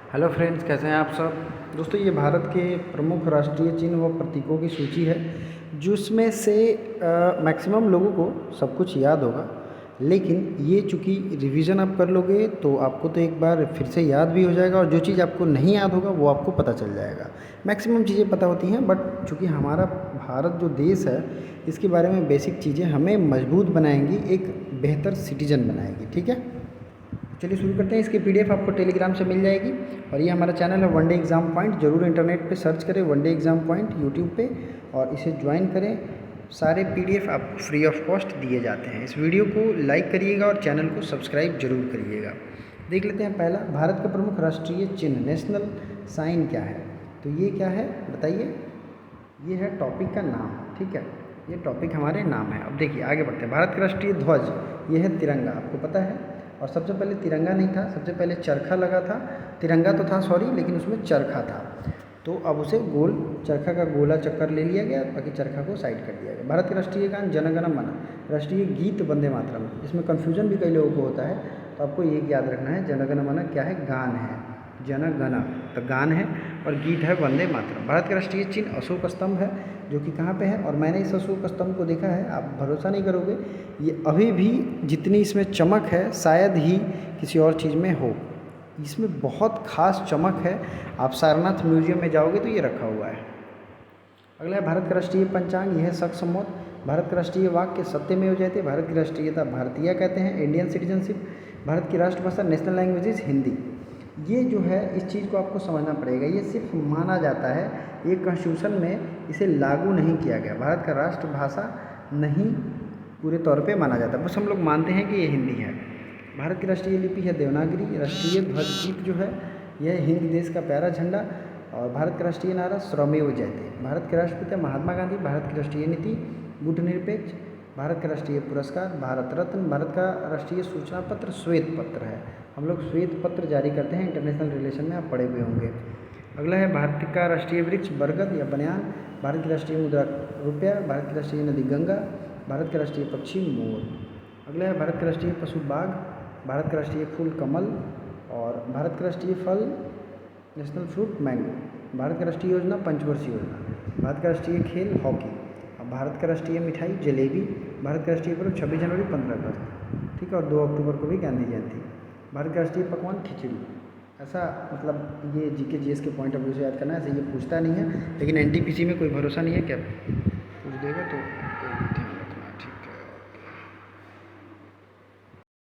Hello friends, कैसे हैं आप सब। दोस्तों, ये भारत के प्रमुख राष्ट्रीय चिन्ह व प्रतीकों की सूची है जिसमें से मैक्सिमम लोगों को सब कुछ याद होगा। लेकिन ये चूँकि रिवीजन आप कर लोगे तो आपको तो एक बार फिर से याद भी हो जाएगा, और जो चीज़ आपको नहीं याद होगा वो आपको पता चल जाएगा। मैक्सिमम चीज़ें पता होती हैं, बट चूँकि हमारा भारत जो देश है इसके बारे में बेसिक चीज़ें हमें मजबूत बनाएंगी, एक बेहतर सिटीजन बनाएगी। ठीक है, चलिए शुरू करते हैं। इसकी पीडीएफ आपको टेलीग्राम से मिल जाएगी, और ये हमारा चैनल है वन डे एग्ज़ाम पॉइंट। ज़रूर इंटरनेट पे सर्च करें one day exam point YouTube पे, और इसे ज्वाइन करें। सारे पीडीएफ आपको फ्री ऑफ कॉस्ट दिए जाते हैं। इस वीडियो को लाइक करिएगा और चैनल को सब्सक्राइब जरूर करिएगा। देख लेते हैं पहला, भारत का प्रमुख राष्ट्रीय चिन्ह, नेशनल साइन क्या है। तो ये क्या है बताइए। ये है टॉपिक का नाम। ठीक है, ये टॉपिक हमारे नाम है। अब देखिए आगे बढ़ते हैं। भारत का राष्ट्रीय ध्वज ये है तिरंगा, आपको पता है। और सबसे पहले तिरंगा नहीं था, सबसे पहले चरखा लगा था। तिरंगा तो था सॉरी, लेकिन उसमें चरखा था, तो अब उसे गोल चरखा का गोला चक्कर ले लिया गया, बाकी चरखा को साइड कर दिया गया। भारत के राष्ट्रीय गान जन गण मन, राष्ट्रीय गीत वंदे मातरम। इसमें कन्फ्यूजन भी कई लोगों को होता है, तो आपको ये याद रखना है जन गण मन क्या है, गान है। जन गण तो गान है, और गीत है वंदे मातरम। भारत का राष्ट्रीय चिन्ह अशोक स्तंभ है, जो कि कहाँ पे है, और मैंने इस अशोक स्तंभ को देखा है। आप भरोसा नहीं करोगे, ये अभी भी जितनी इसमें चमक है शायद ही किसी और चीज़ में हो। इसमें बहुत खास चमक है। आप सारनाथ म्यूजियम में जाओगे तो ये रखा हुआ है। अगला है भारत का राष्ट्रीय पंचांग, यह है शक सम्मत। भारत का राष्ट्रीय वाक्य सत्यमेव जयते। भारत की राष्ट्रीयता भारतीय कहते हैं, इंडियन सिटीजनशिप। भारत की राष्ट्रभाषा नेशनल लैंग्वेज इज हिंदी। ये जो है इस चीज़ को आपको समझना पड़ेगा, ये सिर्फ माना जाता है, ये कॉन्स्टिट्यूशन में इसे लागू नहीं किया गया। भारत का राष्ट्रभाषा नहीं पूरे तौर पे माना जाता, बस हम लोग मानते हैं कि ये हिंदी है। भारत की राष्ट्रीय लिपि है देवनागरी। राष्ट्रीय ध्वज गीत जो है यह हिंद देश का प्यारा झंडा। और भारत का राष्ट्रीय नारा श्रमेव जयते। भारत के राष्ट्रपिता महात्मा गांधी। भारत की राष्ट्रीय नीति गुटनिरपेक्ष। भारत का राष्ट्रीय पुरस्कार भारत रत्न। भारत का राष्ट्रीय सूचना पत्र श्वेत पत्र है। हम लोग श्वेत पत्र जारी करते हैं, इंटरनेशनल रिलेशन में आप पढ़े हुए होंगे। अगला है भारत का राष्ट्रीय वृक्ष बरगद या बनियान। भारत की राष्ट्रीय मुद्रा रुपया। भारत की राष्ट्रीय नदी गंगा। भारत का राष्ट्रीय पक्षी मोर। अगला है भारत का राष्ट्रीय पशु बाघ। भारत का राष्ट्रीय फूल कमल। और भारत का राष्ट्रीय फल नेशनल फ्रूट मैंगो। भारत का राष्ट्रीय योजना पंचवर्षीय योजना। भारत का राष्ट्रीय खेल हॉकी। और भारत का राष्ट्रीय मिठाई जलेबी। भारत का राष्ट्रीय पर्व 26 जनवरी 15 अगस्त। ठीक है, और 2 अक्टूबर को भी गांधी जयंती। भारत का राष्ट्रीय पकवान खिचड़ी। ऐसा मतलब ये जीके जीएस के पॉइंट ऑफ व्यू से याद करना है, ऐसे ये पूछता नहीं है, लेकिन एनटीपीसी में कोई भरोसा नहीं है, क्या पूछ देगा तो